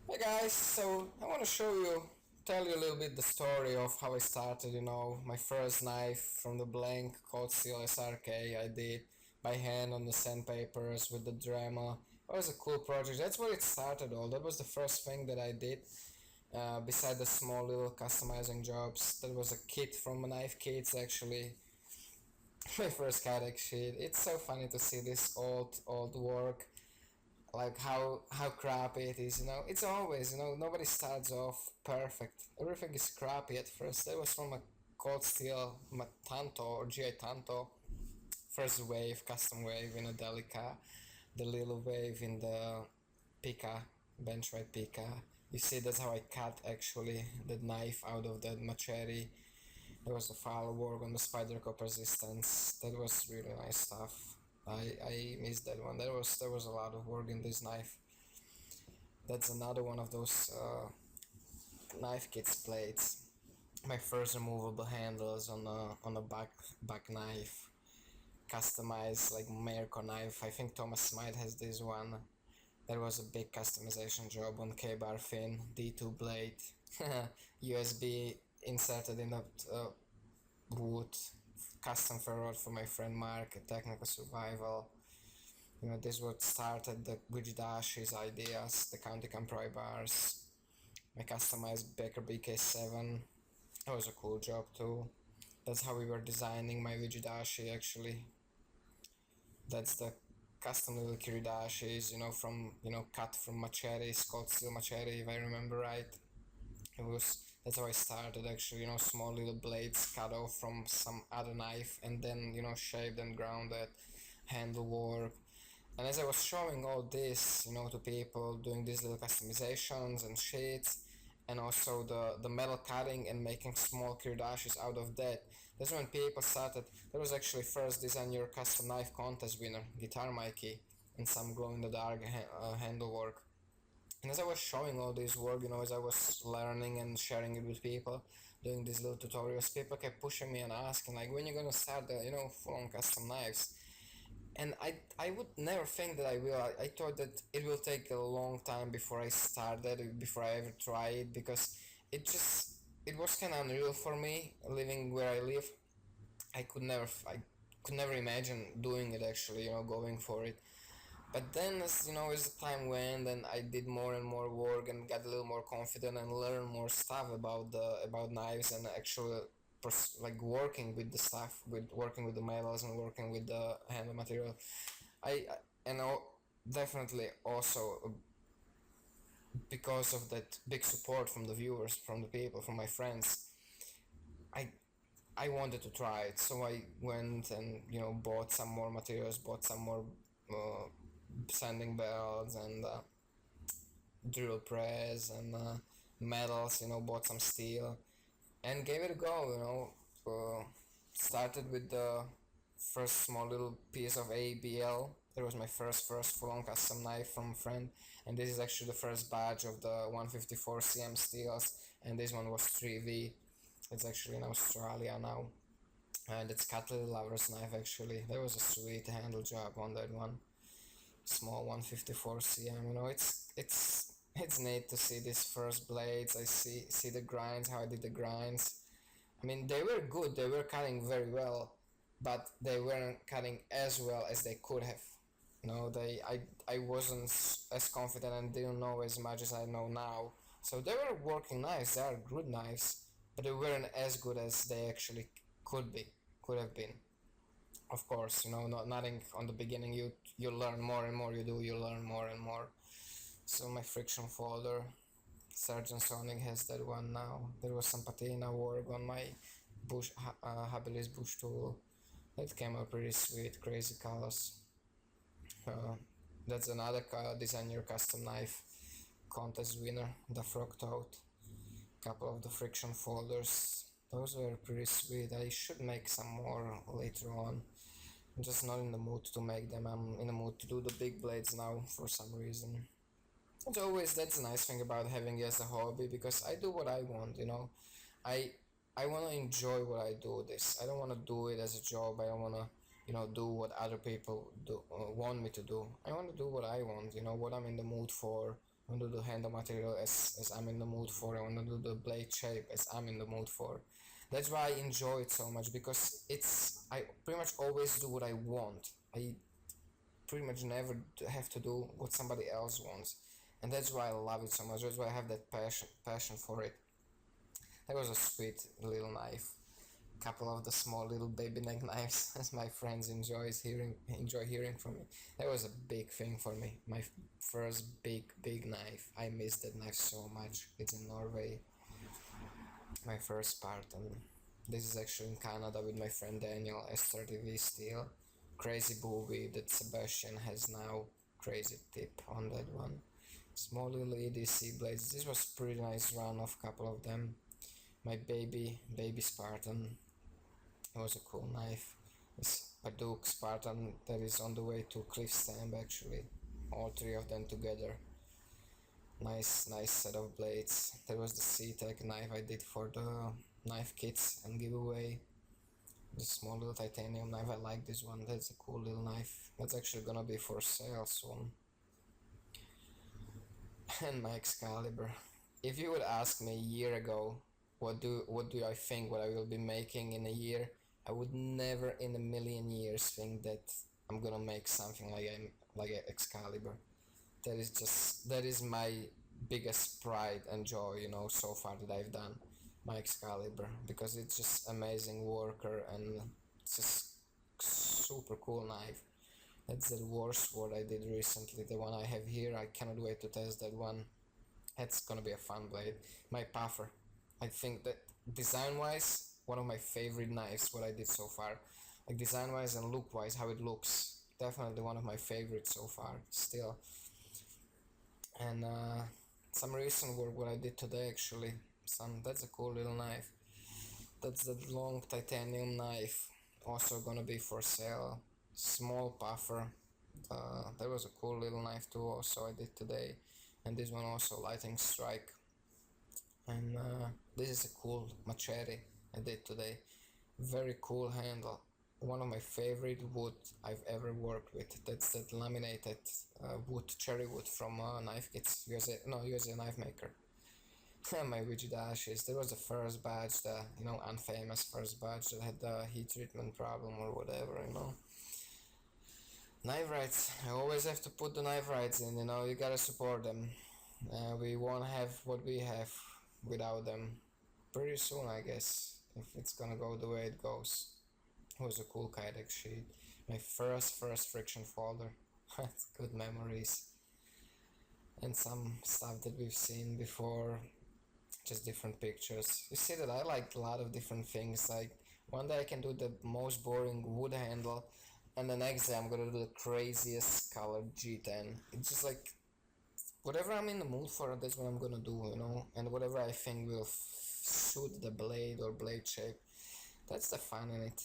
Hey guys, so I want to tell you a little bit the story of how I started, my first knife from the blank called Steel SRK I did by hand on the sandpapers with the Dremel. It was a cool project. That's where it started all. That was the first thing that I did. Beside the small little customizing jobs, that was a kit from Knife Kits actually. My first Kydex sheet. It's so funny to see this old work, like how crappy it is. It's always, nobody starts off perfect. Everything is crappy at first. That was from a cold steel Tanto or GI Tanto, first wave, custom wave in a Delica, the little wave in the Pika, benchmade Pika. You see, that's how I cut actually the knife out of the machete. There was the file work on the spider cop resistance. That was really nice stuff. I missed that one. There was a lot of work in this knife. That's another one of those knife kits blades. My first removable handles on a back knife, customized like Merco knife. I think Thomas Smythe has this one. There was a big customization job on K-bar fin, D2 blade, USB inserted in the wood, custom ferrule for my friend Mark, technical survival. This what started the Widgedashi's ideas, the county cam pry bars, my customized Becker BK7. That was a cool job too. That's how we were designing my Widgedashi actually. That's the custom little Kiridashis, cut from machetes, called steel machete if I remember right. That's how I started actually, small little blades cut off from some other knife and then, shaved and grounded, handle work. And as I was showing all this, to people, doing these little customizations and sheets, and also the metal cutting and making small kiridashis out of that's when people started. There was actually first Design Your Custom Knife contest winner, Guitar Mikey, and some glow-in-the-dark handle work. And as I was showing all this work, as I was learning and sharing it with people, doing these little tutorials, people kept pushing me and asking, like, when you're gonna start the, full-on custom knives? And I would never think that I will. I thought that it will take a long time before I started, before I ever try it, because it was kind of unreal for me living where I live. I could never imagine doing it actually, going for it. But then, as the time went, and I did more and more work and got a little more confident and learned more stuff about knives and actually like working with the stuff, with working with the metals and working with the handle material. Definitely also because of that big support from the viewers, from the people, from my friends. I I wanted to try it, so I went and bought some more materials, bought some more sanding belts and drill press and metals. Bought some steel and gave it a go. Started with the first small little piece of ABL. That was my first full-on custom knife from a friend, and this is actually the first batch of the 154 cm steels, and this one was 3V. It's actually in Australia now, and it's Cutlery Lover's knife actually. There was a sweet handle job on that one. Small 154 cm. It's neat to see these first blades. I see the grinds, how I did the grinds. I mean, they were good. They were cutting very well, but they weren't cutting as well as they could have. I wasn't as confident and didn't know as much as I know now. So they were working knives. They are good knives, but they weren't as good as they actually could have been. Of course, nothing on the beginning. You learn more and more you learn more and more. So my friction folder, Sergeant Sonic has that one now. There was some patina work on my Habilis bush tool. That came out pretty sweet, crazy colors. That's another Design Your Custom Knife contest winner, the Frog Toad. Couple of the friction folders. Those were pretty sweet. I should make some more later on. I'm just not in the mood to make them. I'm in the mood to do the big blades now for some reason. As always, that's a nice thing about having it as a hobby, because I do what I want. I want to enjoy what I do. I don't want to do it as a job. I don't want to do what other people want me to do. I want to do what I want. What I'm in the mood for, I want to do handle material as I'm in the mood for. I want to do the blade shape as I'm in the mood for. That's why I enjoy it so much, because I pretty much always do what I want. I pretty much never have to do what somebody else wants, and that's why I love it so much. That's why I have that passion for it. That was a sweet little knife. Couple of the small little baby neck knives, as my friends enjoy hearing from me. That was a big thing for me. My first big knife. I miss that knife so much. It's in Norway. My first part, and this is actually in Canada with my friend Daniel, S30V steel. Crazy booby that Sebastian has now. Crazy tip on that one. Small little EDC blades. This was pretty nice run of couple of them. My baby Spartan. It was a cool knife. This Paduk Spartan that is on the way to Cliff Stamp actually. All three of them together. Nice set of blades. That was the C-Tech knife I did for the knife kits and giveaway. The small little titanium knife, I like this one. That's a cool little knife. That's actually gonna be for sale soon. And my Excalibur. If you would ask me a year ago, what do I think what I will be making in a year, I would never in a million years think that I'm gonna make something like an Excalibur. That is my biggest pride and joy, so far that I've done. My Excalibur, because it's just amazing worker and it's just super cool knife. That's the war sword I did recently, the one I have here. I cannot wait to test that one. That's gonna be a fun blade. My puffer, I think that design wise, one of my favorite knives what I did so far. Like design wise and look wise, how it looks, definitely one of my favorites so far still. And some recent work what I did today actually. That's a cool little knife. That's the long titanium knife, also gonna be for sale. Small puffer. That was a cool little knife too, also I did today. And this one also lightning strike. And this is a cool machete I did today. Very cool handle. One of my favorite wood I've ever worked with. That's that laminated wood, cherry wood from Knife Kits, USA Knife Maker. My rigid ashes. There was the first batch, the unfamous first batch that had the heat treatment problem or whatever. Knife rights. I always have to put the knife rights in. You gotta support them. We won't have what we have without them. Pretty soon, I guess, if it's gonna go the way it goes. It was a cool Kydex sheet. My first friction folder. Good memories. And some stuff that we've seen before. Just different pictures. You see that I like a lot of different things. Like one day I can do the most boring wood handle, and the next day I'm gonna do the craziest colored G10. It's just like whatever I'm in the mood for, that's what I'm gonna do, and whatever I think will suit the blade or blade shape. That's the fun in it.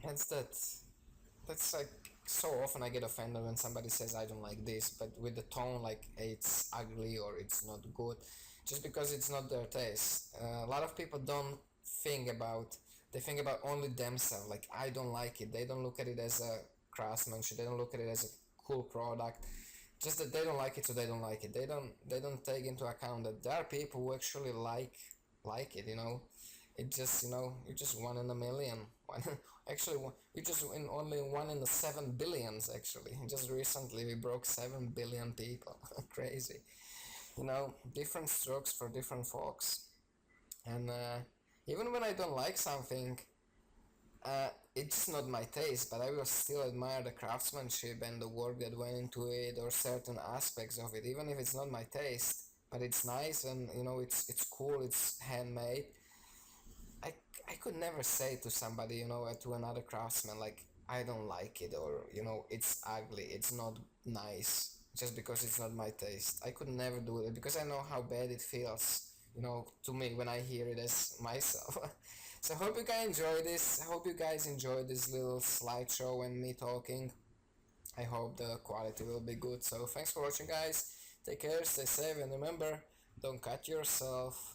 That's like so often I get offended when somebody says I don't like this, but with the tone like hey, it's ugly or it's not good, just because it's not their taste. A lot of people don't think about, they think about only themselves, like I don't like it. They don't look at it as a craftsmanship, they don't look at it as a cool product, just that they don't like it, so they don't like it. They don't take into account that there are people who actually like it. It just you're just one in a million. Actually, you're just only one in the 7 billions. Actually, just recently we broke 7 billion people. Crazy. Different strokes for different folks. And even when I don't like something, it's not my taste, but I will still admire the craftsmanship and the work that went into it, or certain aspects of it, even if it's not my taste, but it's nice and it's cool, it's handmade. I could never say to somebody, to another craftsman, like I don't like it, or it's ugly, it's not nice, just because it's not my taste. I could never do it, because I know how bad it feels, to me when I hear it as myself. So I hope you guys enjoy this. I hope you guys enjoy this little slideshow and me talking. I hope the quality will be good. So thanks for watching, guys. Take care, stay safe, and remember, don't cut yourself.